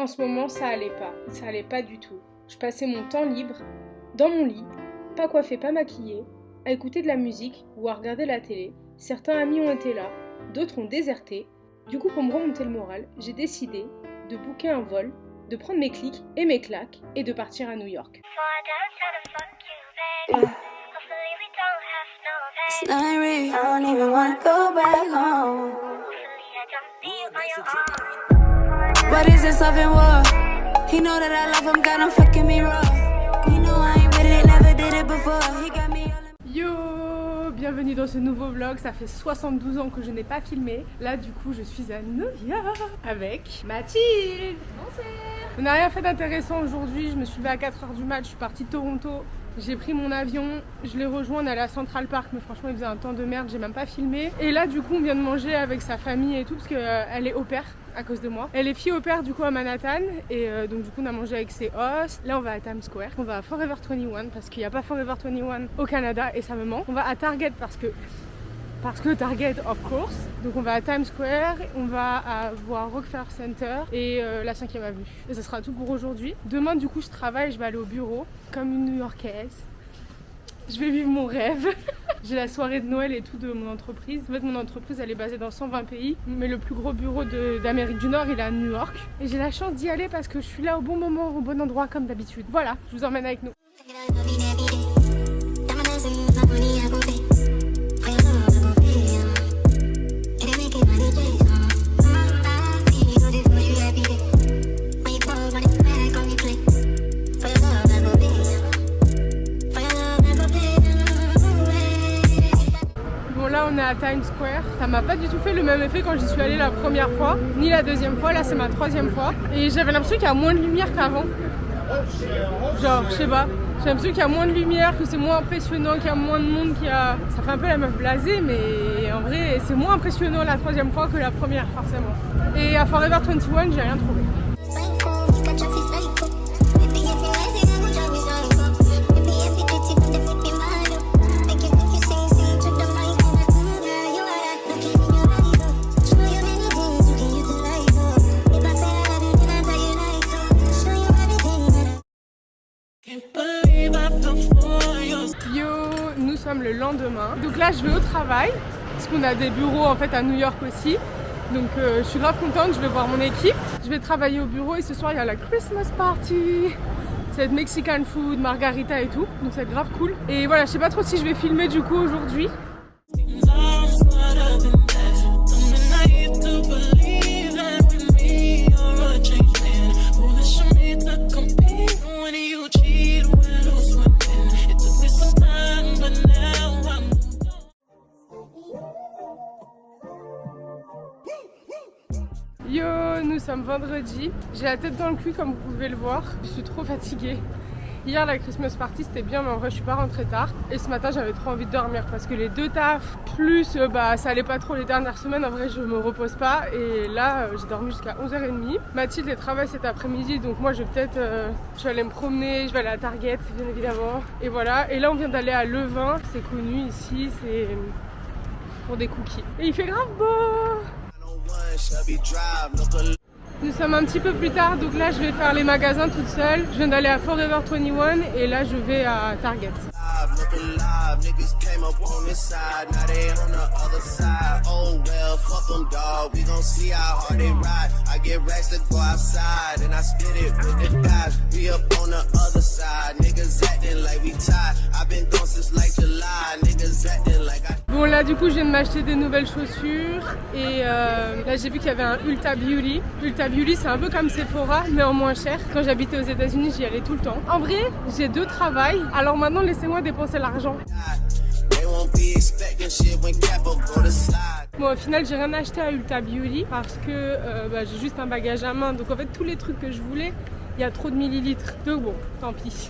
En ce moment, ça allait pas du tout. Je passais mon temps libre, dans mon lit, pas coiffée, pas maquillée, à écouter de la musique ou à regarder la télé. Certains amis ont été là, d'autres ont déserté. Du coup, pour me remonter le moral, j'ai décidé de booker un vol, de prendre mes clics et mes claques et de partir à New York. What is this love and war? He know that I love him, got him fucking me raw. He know I ain't with it, never did it before. He got me all... Yo, bienvenue dans ce nouveau vlog. Ça fait 72 ans que je n'ai pas filmé. Là, du coup, je suis à New York avec Mathilde. Bonsoir. On n'a rien fait d'intéressant aujourd'hui. Je me suis levée à 4h du mat. Je suis partie de Toronto. J'ai pris mon avion, je l'ai rejoint, on est allé à Central Park, mais franchement il faisait un temps de merde, j'ai même pas filmé. Et là du coup on vient de manger avec sa famille et tout, parce qu'elle est au pair à cause de moi. Elle est fille au pair du coup à Manhattan, et donc du coup on a mangé avec ses hosts. Là on va à Times Square, on va à Forever 21, parce qu'il n'y a pas Forever 21 au Canada et ça me manque. On va à Target parce que Target of course. Donc on va à Times Square, on va voir Rockefeller Center et la 5e avenue. Et ça sera tout pour aujourd'hui. Demain du coup je travaille, je vais aller au bureau comme une New-Yorkaise. Je vais vivre mon rêve. J'ai la soirée de Noël et tout de mon entreprise. En fait mon entreprise elle est basée dans 120 pays, mais le plus gros bureau d'Amérique du Nord il est à New York. Et j'ai la chance d'y aller parce que je suis là au bon moment, au bon endroit comme d'habitude. Voilà, je vous emmène avec nous. Là on est à Times Square, ça m'a pas du tout fait le même effet quand j'y suis allée la première fois, ni la deuxième fois, là c'est ma 3e fois. Et j'avais l'impression qu'il y a moins de lumière qu'avant. Genre, je sais pas, j'ai l'impression qu'il y a moins de lumière, que c'est moins impressionnant, qu'il y a moins de monde, ça fait un peu la meuf blasée, mais en vrai c'est moins impressionnant la 3e fois que la première forcément. Et à Forever 21 j'ai rien trouvé. Yo, nous sommes le lendemain. Donc là je vais au travail, parce qu'on a des bureaux en fait à New York aussi. Donc je suis grave contente, je vais voir mon équipe. Je vais travailler au bureau et ce soir il y a la Christmas party. Ça va être Mexican food, margarita et tout. Donc ça va être grave cool. Et voilà, je sais pas trop si je vais filmer du coup aujourd'hui. Yo, nous sommes vendredi. J'ai la tête dans le cul comme vous pouvez le voir. Je suis trop fatiguée. Hier la Christmas party c'était bien, mais en vrai je suis pas rentrée tard. Et ce matin j'avais trop envie de dormir parce que les deux tafs plus ça allait pas trop les dernières semaines. En vrai je me repose pas. Et là j'ai dormi jusqu'à 11h30. Mathilde elle travaille cet après-midi, donc moi je vais aller me promener, je vais aller à Target bien évidemment. Et voilà. Et là on vient d'aller à Levain, c'est connu ici, c'est pour des cookies. Et il fait grave beau. Nous sommes un petit peu plus tard, donc là je vais faire les magasins toute seule. Je viens d'aller à Forever 21 et là je vais à Target. Bon là du coup je viens de m'acheter des nouvelles chaussures et là j'ai vu qu'il y avait un Ulta Beauty. Ulta Beauty c'est un peu comme Sephora mais en moins cher. Quand j'habitais aux États-Unis j'y allais tout le temps. En vrai j'ai 2 travails, alors maintenant laissez-moi dépenser l'argent. Bon au final j'ai rien acheté à Ulta Beauty parce que j'ai juste un bagage à main, donc en fait tous les trucs que je voulais il y a trop de millilitres, donc bon, tant pis.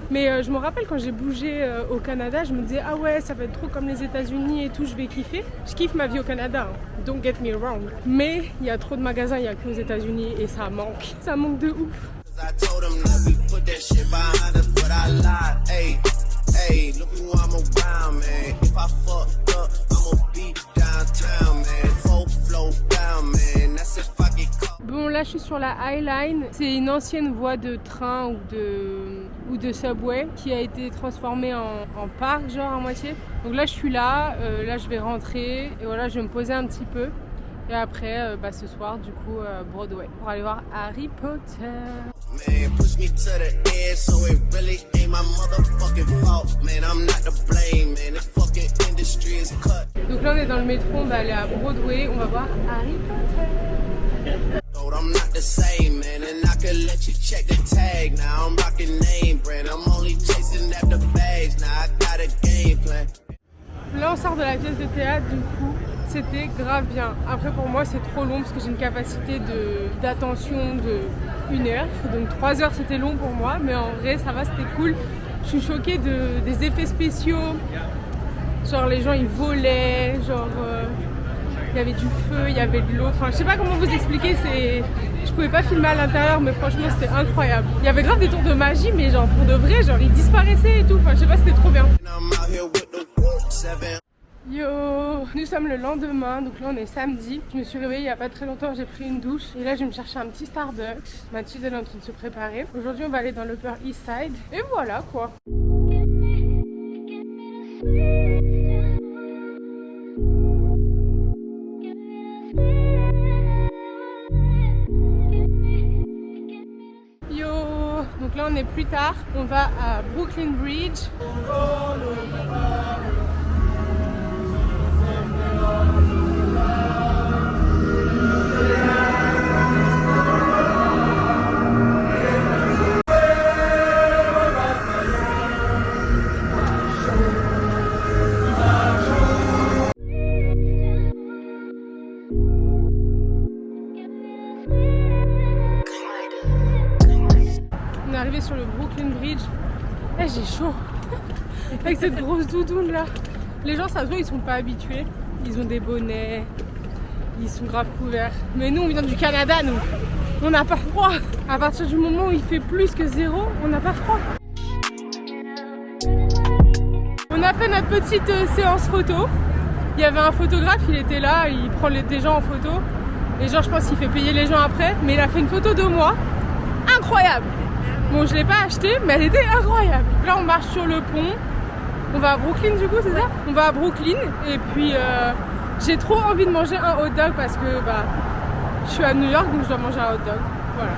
Mais je me rappelle quand j'ai bougé au Canada, je me disais ah ouais ça va être trop comme les États-Unis et tout, je vais kiffer. Je kiffe ma vie au Canada, hein. Don't get me wrong. Mais il y a trop de magasins, il y a que aux États-Unis et ça manque de ouf. Bon, là je suis sur la High Line. C'est une ancienne voie de train ou de subway qui a été transformée en parc, genre à moitié. Donc là je suis là, là je vais rentrer et voilà, je vais me poser un petit peu. Et après, ce soir, du coup, Broadway pour aller voir Harry Potter. Donc là, on est dans le métro, on va aller à Broadway, on va voir Harry Potter. Là, on sort de la pièce de théâtre, du coup. C'était grave bien. Après pour moi c'est trop long parce que j'ai une capacité d'attention de 1 heure. Donc 3 heures c'était long pour moi, mais en vrai ça va, c'était cool. Je suis choquée des effets spéciaux. Genre les gens ils volaient, genre il y avait du feu, il y avait de l'eau. Enfin je sais pas comment vous expliquer, je pouvais pas filmer à l'intérieur mais franchement c'était incroyable. Il y avait grave des tours de magie mais genre pour de vrai, genre ils disparaissaient et tout. Enfin je sais pas, c'était trop bien. Yo, nous sommes le lendemain, donc là on est samedi. Je me suis réveillée il n'y a pas très longtemps, j'ai pris une douche et là je vais me chercher un petit Starbucks. Mathilde elle est en train de se préparer. Aujourd'hui on va aller dans l'Upper East Side et voilà quoi. Yo, donc là on est plus tard, on va à Brooklyn Bridge. On est arrivé sur le Brooklyn Bridge. Eh, j'ai chaud avec cette grosse doudoune là. Les gens, ça se voit, ils sont pas habitués. Ils ont des bonnets, ils sont grave couverts. Mais nous, on vient du Canada, nous. On n'a pas froid. À partir du moment où il fait plus que 0, on n'a pas froid. On a fait notre petite séance photo. Il y avait un photographe, il était là, il prend des gens en photo. Et genre, je pense qu'il fait payer les gens après. Mais il a fait une photo de moi. Incroyable! Bon, je l'ai pas achetée, mais elle était incroyable. Là, on marche sur le pont. On va à Brooklyn, du coup, c'est ça? On va à Brooklyn. Et puis, j'ai trop envie de manger un hot dog parce que je suis à New York, donc je dois manger un hot dog. Voilà.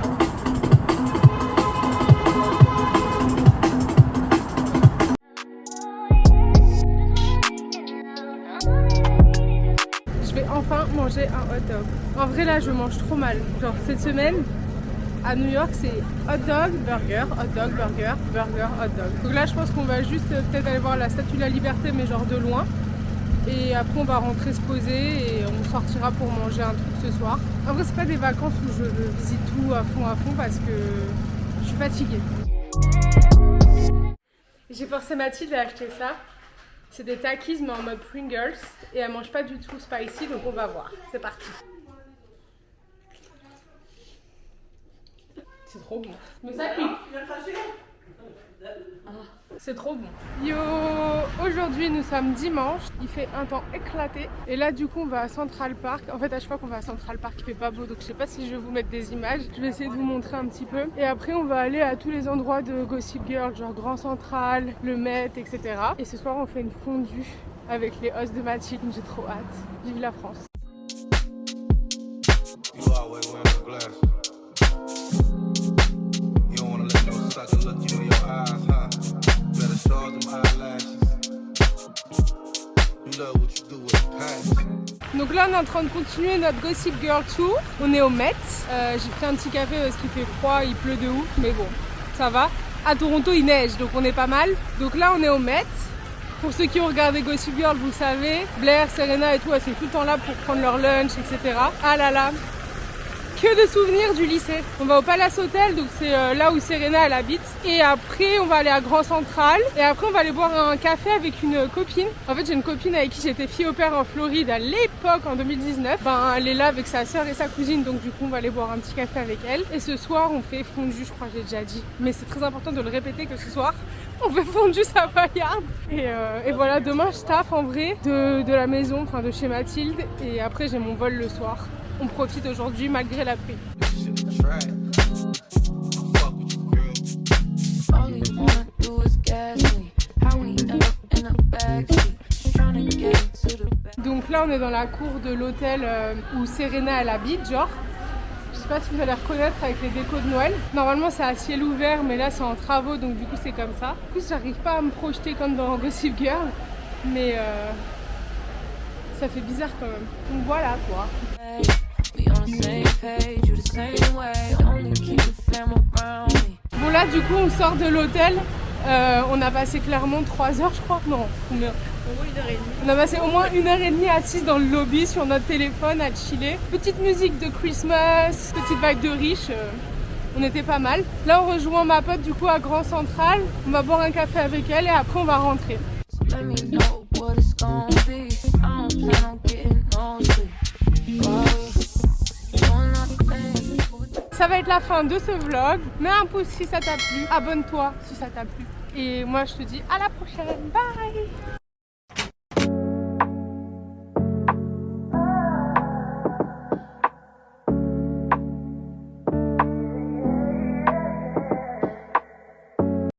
Je vais enfin manger un hot dog. En vrai, là, je mange trop mal. Genre, cette semaine, à New York, c'est hot dog, burger, hot dog, burger, burger, hot dog. Donc là, je pense qu'on va juste peut-être aller voir la Statue de la Liberté, mais genre de loin. Et après, on va rentrer se poser et on sortira pour manger un truc ce soir. En vrai, c'est pas des vacances où je visite tout à fond parce que je suis fatiguée. J'ai forcé Mathilde à acheter ça. C'est des Takis mais en mode Pringles. Et elle mange pas du tout spicy, donc on va voir. C'est parti. C'est trop bon. Mais ça pique. C'est trop bon. Yo, aujourd'hui nous sommes dimanche, il fait un temps éclaté. Et là du coup on va à Central Park. En fait à chaque fois qu'on va à Central Park il fait pas beau, donc je sais pas si je vais vous mettre des images. Je vais essayer de vous montrer un petit peu. Et après on va aller à tous les endroits de Gossip Girl, genre Grand Central, le Met, etc. Et ce soir on fait une fondue avec les os de Mathilde, j'ai trop hâte. Vive la France. Donc là on est en train de continuer notre Gossip Girl Tour. On est au Met. J'ai pris un petit café parce qu'il fait froid, il pleut de ouf, mais bon, ça va. À Toronto il neige, donc on est pas mal. Donc là on est au Met. Pour ceux qui ont regardé Gossip Girl, vous le savez, Blair, Serena et tout, elles sont tout le temps là pour prendre leur lunch, etc. Ah là là, que de souvenirs du lycée. On va au Palace Hotel, donc c'est là où Serena elle habite. Et après on va aller à Grand Central. Et après on va aller boire un café avec une copine. En fait j'ai une copine avec qui j'étais fille au père en Floride à l'époque en 2019. Elle est là avec sa soeur et sa cousine, donc du coup on va aller boire un petit café avec elle. Et ce soir on fait fondue, je crois que j'ai déjà dit. Mais c'est très important de le répéter que ce soir on fait fondue Savoyarde. Et voilà, demain je taffe en vrai de la maison, enfin de chez Mathilde. Et après j'ai mon vol le soir. On profite aujourd'hui malgré la pluie. All you wanna do is gas me. How we end up in a backseat. Just tryna get to the back. Donc là on est dans la cour de l'hôtel où Serena elle habite, genre. Je sais pas si vous allez reconnaître avec les décos de Noël. Normalement c'est à ciel ouvert mais là c'est en travaux donc du coup c'est comme ça. En plus j'arrive pas à me projeter comme dans Gossip Girl. Mais ça fait bizarre quand même. Donc voilà quoi. We on the same page, you the same way. Only keep the fam around me. Bon là du coup on sort de l'hôtel. On a passé clairement 3 heures je crois. Non, combien ? Au moins 1h30. On a passé au moins 1h30 assise dans le lobby sur notre téléphone à chiller. Petite musique de Christmas, petite vibe de riche. On était pas mal. Là on rejoint ma pote du coup à Grand Central. On va boire un café avec elle et après on va rentrer. So let me know what it's gonna be. I don't plan on getting no sleep. Going out the bed. Ça va être la fin de ce vlog. Mets un pouce si ça t'a plu. Abonne-toi si ça t'a plu. Et moi je te dis à la prochaine. Bye.